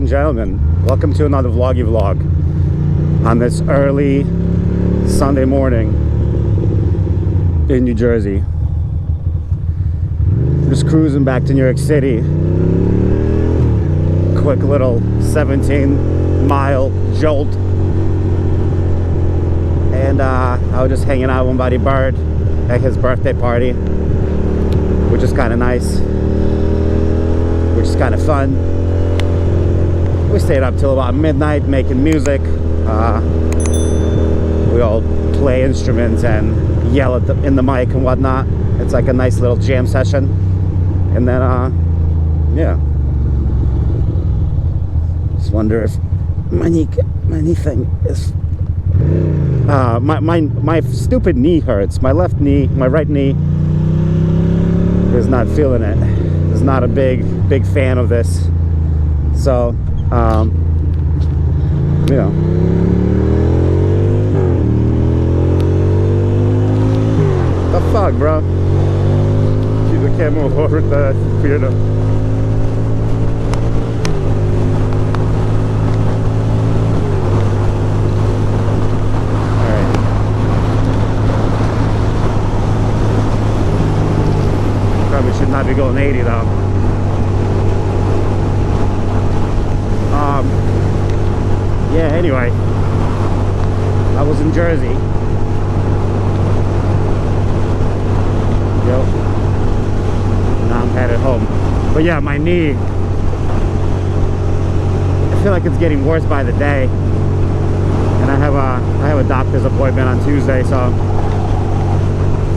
and gentlemen, welcome to another vloggy vlog on this early Sunday morning in New Jersey. Just cruising back to New York City. Quick little 17-mile jolt. And I was just hanging out with my buddy Bird at his birthday party, which is kind of nice, which is kind of fun. We stayed up till about midnight making music. We all play instruments and yell at in the mic and whatnot. It's like a nice little jam session. And then yeah, just wonder if my knee thing is my stupid knee hurts. My left knee, my right knee is not feeling it. Is not a big fan of this. So you know, the fuck, bro? Keep the camera over the weirdo. Alright. Probably should not be going 80 though. Yeah, anyway, I was in Jersey. Yep. Now I'm headed home. But yeah, my knee, I feel like it's getting worse by the day. And I have a doctor's appointment on Tuesday, so I'll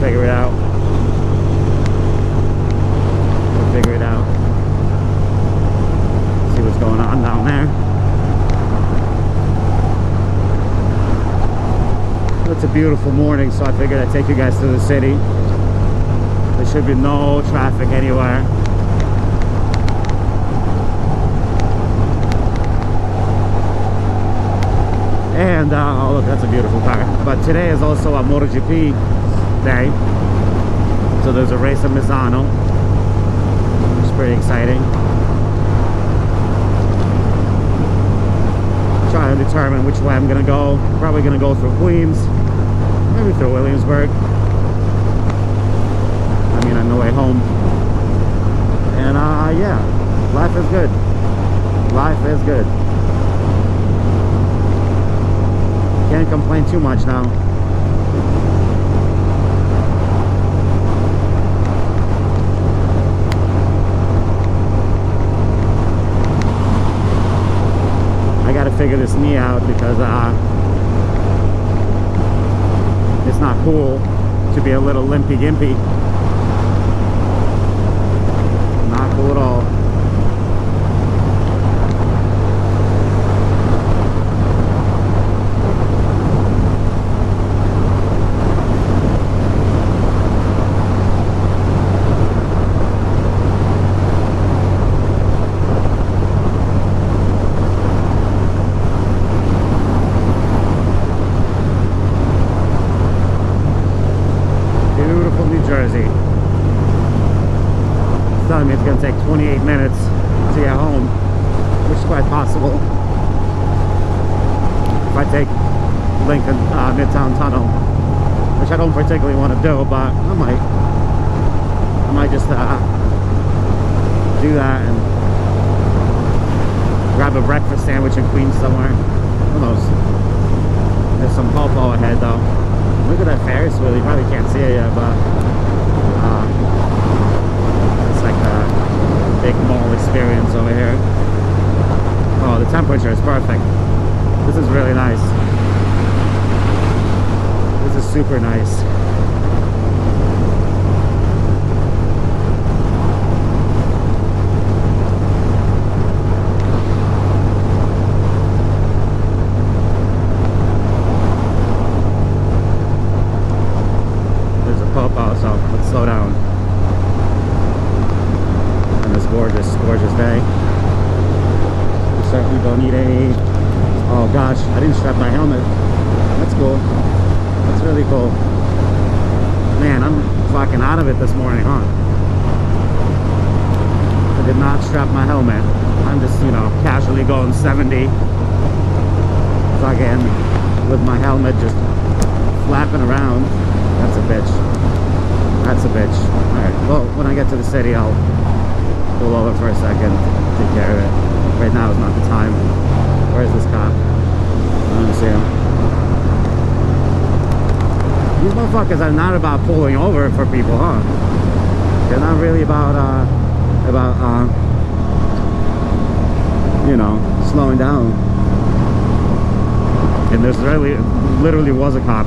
figure it out. See what's going on down there. It's a beautiful morning, so I figured I'd take you guys to the city. There should be no traffic anywhere. And oh look, that's a beautiful car. But today is also a MotoGP day, so there's a race in Misano, which is pretty exciting. Trying to determine which way I'm gonna go. Probably gonna go through Queens, maybe through Williamsburg. I mean, on the way home. And yeah, life is good. Life is good. Can't complain too much now. Figure this knee out because it's not cool to be a little limpy gimpy. Not cool at all. Telling me it's going to take 28 minutes to get home, which is quite possible. If I take Lincoln Midtown Tunnel, which I don't particularly want to do, but I might just do that and grab a breakfast sandwich in Queens somewhere. Who knows? There's some popo ahead though. Look at that Ferris wheel. You probably can't see it yet, but big mall experience over here. Oh, the temperature is perfect. This is really nice. This is super nice. There's a popo, so let's slow down. Gorgeous day. We certainly don't need a... Oh gosh, I didn't strap my helmet. That's cool. That's really cool. Man, I'm fucking out of it this morning, huh? did not strap my helmet. I'm just, you know, casually going 70 fucking with my helmet just flapping around. That's a bitch. That's a bitch. Alright, well, when I get to the city, I'll pull over for a second, take care of it. Right now is not the time. Where's this cop? I don't see him. These motherfuckers are not about pulling over for people, huh? They're not really about you know, slowing down. And there's literally was a cop.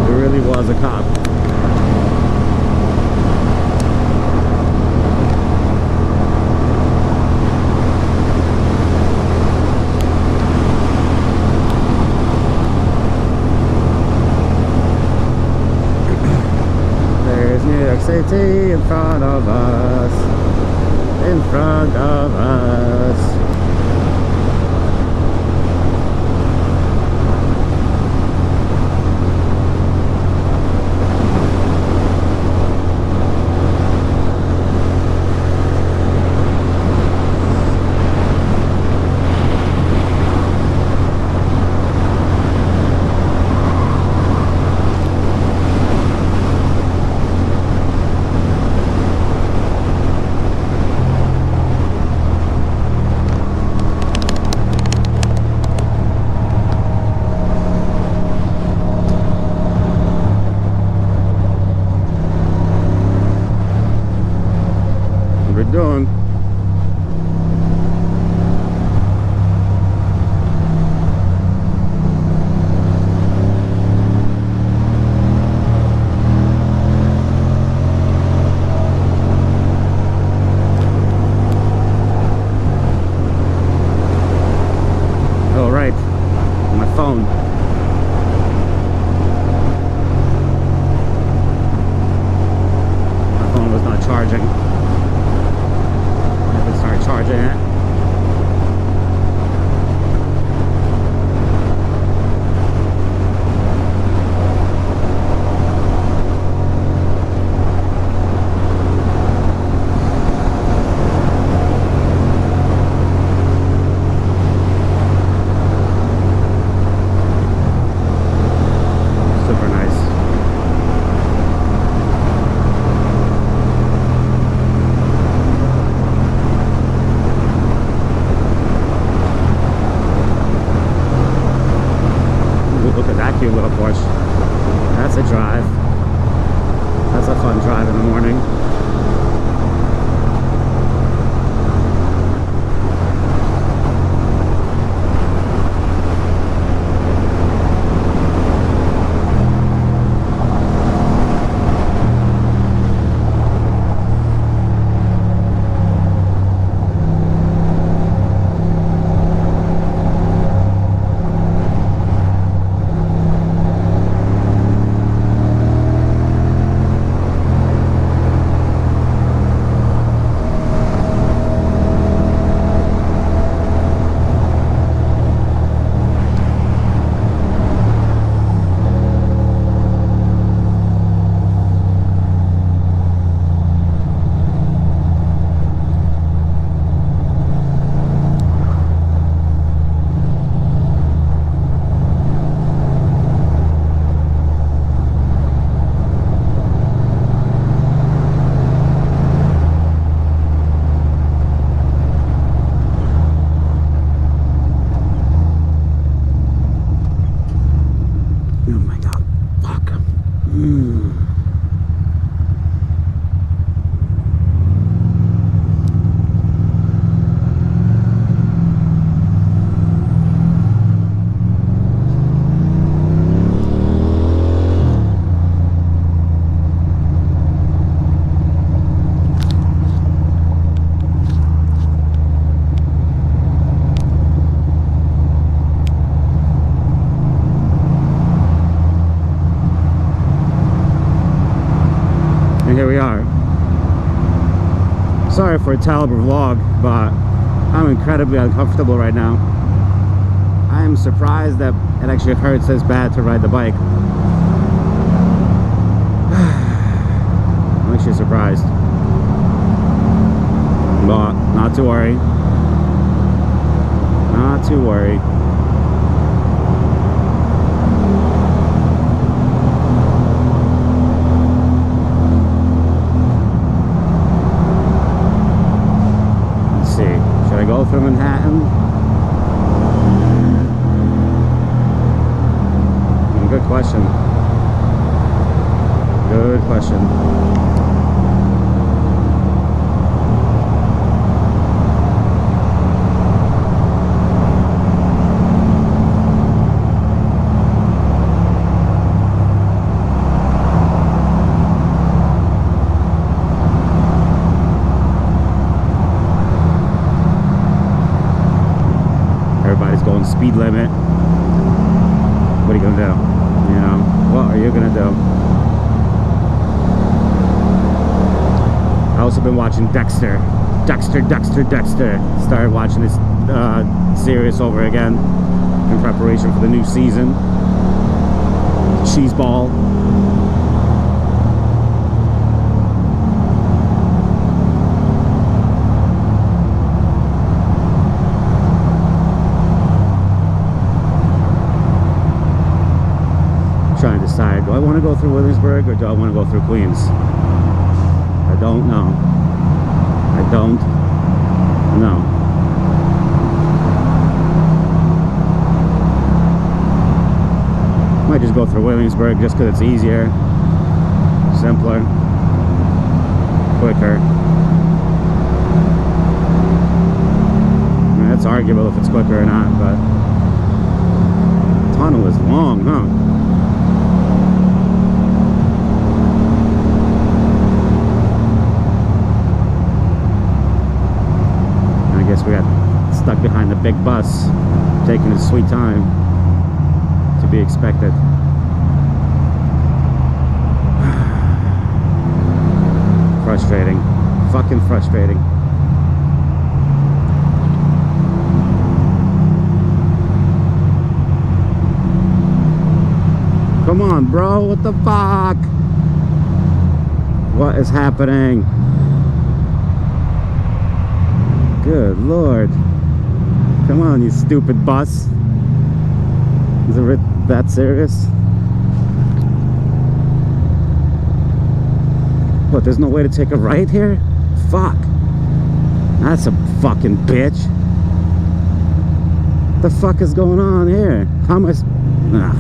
There really was a cop. City in front of us, in front of us. Doing. All right, my phone. My phone was not charging. Charging it. Super nice. Look at that cute little Porsche. That's a drive. That's a fun drive in the morning. here we are. Sorry for a terrible vlog, but I'm incredibly uncomfortable right now. I am surprised that it actually hurts this bad to ride the bike. I'm actually surprised. But not to worry. Not to worry. Let's see. Should I go through Manhattan? Good question. Good question. Everybody's going speed limit. What are you gonna do? You know, what are you gonna do? I also been watching Dexter. Dexter. Started watching this series over again in preparation for the new season. Cheeseball. Trying to decide, do I want to go through Williamsburg or do I want to go through Queens? I don't know. I don't know. Might just go through Williamsburg just because it's easier, simpler, quicker. I mean, it's arguable if it's quicker or not, but the tunnel is long, huh? I guess we got stuck behind the big bus, taking its sweet time, to be expected. Frustrating. Fucking frustrating. Come on, bro, what the fuck? What is happening? Good Lord. Come on, you stupid bus. Is it that serious? What, there's no way to take a right here? Fuck. That's a fucking bitch. What the fuck is going on here? How am I...